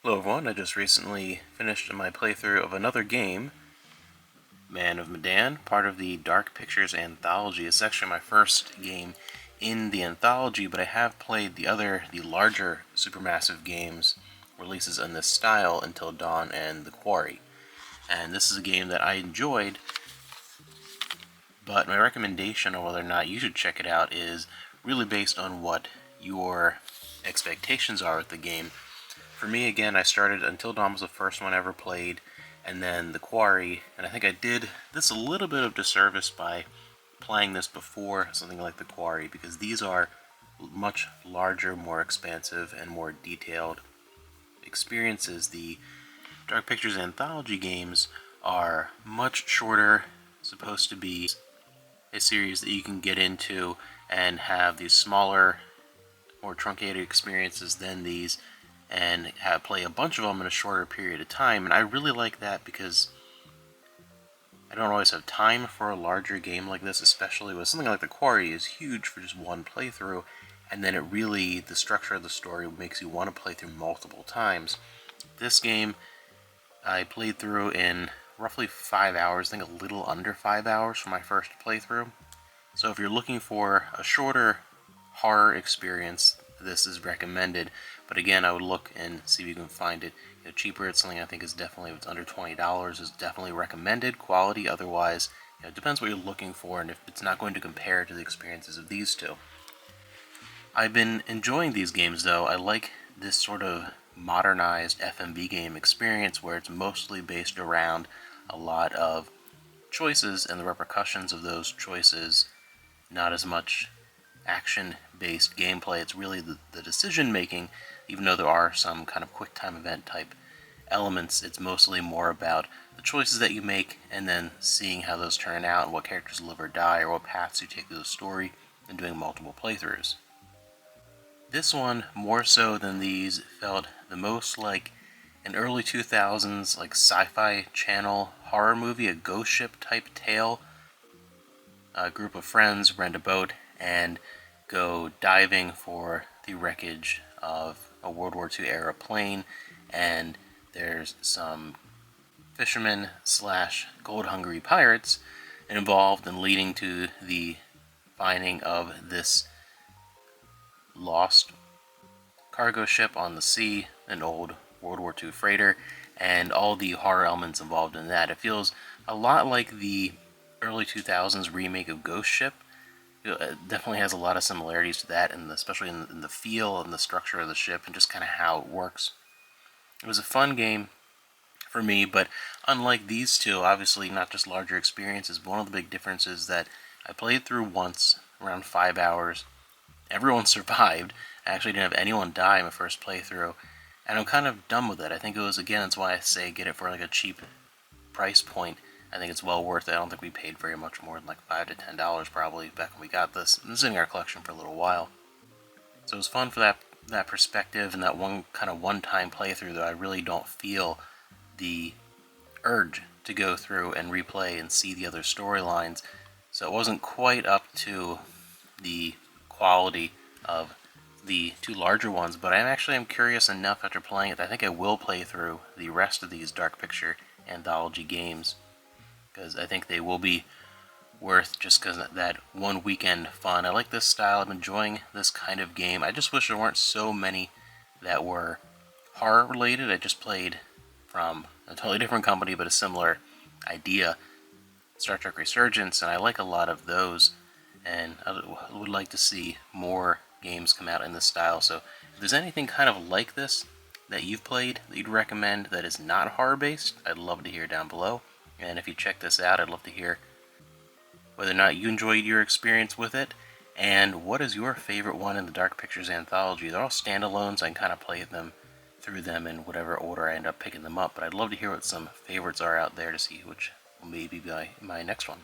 Hello everyone, I just recently finished my playthrough of another game, Man of Medan, part of the Dark Pictures anthology. It's actually my first game in the anthology, but I have played the larger supermassive games releases in this style, Until Dawn and The Quarry. And this is a game that I enjoyed, but my recommendation on whether or not you should check it out is really based on what your expectations are with the game. For me, again, I started Until Dawn was the first one I ever played, and then The Quarry, and I think I did this a little bit of disservice by playing this before something like The Quarry, because these are much larger, more expansive, and more detailed experiences. The Dark Pictures anthology games are much shorter, supposed to be a series that you can get into and have these smaller, more truncated experiences than these, and play a bunch of them in a shorter period of time. And I really like that because I don't always have time for a larger game like this, especially with something like The Quarry is huge for just one playthrough, and then the structure of the story makes you want to play through multiple times. This game I played through in roughly 5 hours, I think a little under 5 hours for my first playthrough. So if you're looking for a shorter horror experience, this is recommended. But again, I would look and see if you can find it cheaper. It's something I think is definitely, if it's under $20, is definitely recommended quality. Otherwise, it depends what you're looking for, and if it's not going to compare to the experiences of these two. I've been enjoying these games though. I like this sort of modernized FMV game experience where it's mostly based around a lot of choices and the repercussions of those choices, not as much action-based gameplay. It's really the decision-making, even though there are some kind of quick-time event type elements. It's mostly more about the choices that you make and then seeing how those turn out and what characters live or die or what paths you take through the story and doing multiple playthroughs. This one, more so than these, felt the most like an early 2000s like sci-fi channel horror movie, a ghost ship type tale. A group of friends rent a boat and go diving for the wreckage of a World War II era plane, and there's some fishermen slash gold-hungry pirates involved in leading to the finding of this lost cargo ship on the sea, an old World War II freighter, and all the horror elements involved in that. It feels a lot like the early 2000s remake of Ghost Ship. It definitely has a lot of similarities to that, and especially in the feel and the structure of the ship and just kind of how it works. It was a fun game for me, but unlike these two, obviously not just larger experiences, but one of the big differences is that I played through once, around 5 hours. Everyone survived. I actually didn't have anyone die in my first playthrough, and I'm kind of done with it. I think it was, again, that's why I say get it for like a cheap price point. I think it's well worth it. I don't think we paid very much more than like $5 to $10 probably back when we got this. It's in our collection for a little while. So it was fun for that perspective and that one-time playthrough that I really don't feel the urge to go through and replay and see the other storylines. So it wasn't quite up to the quality of the two larger ones, but I'm curious enough after playing it that I think I will play through the rest of these Dark Picture anthology games, because I think they will be worth just because of that one weekend fun. I like this style. I'm enjoying this kind of game. I just wish there weren't so many that were horror related. I just played from a totally different company but a similar idea, Star Trek Resurgence, and I like a lot of those, and I would like to see more games come out in this style. So if there's anything kind of like this that you've played that you'd recommend that is not horror based, I'd love to hear down below. And if you check this out, I'd love to hear whether or not you enjoyed your experience with it, and what is your favorite one in the Dark Pictures anthology. They're all standalones. I can kind of play through them in whatever order I end up picking them up, but I'd love to hear what some favorites are out there to see which will maybe be my next one.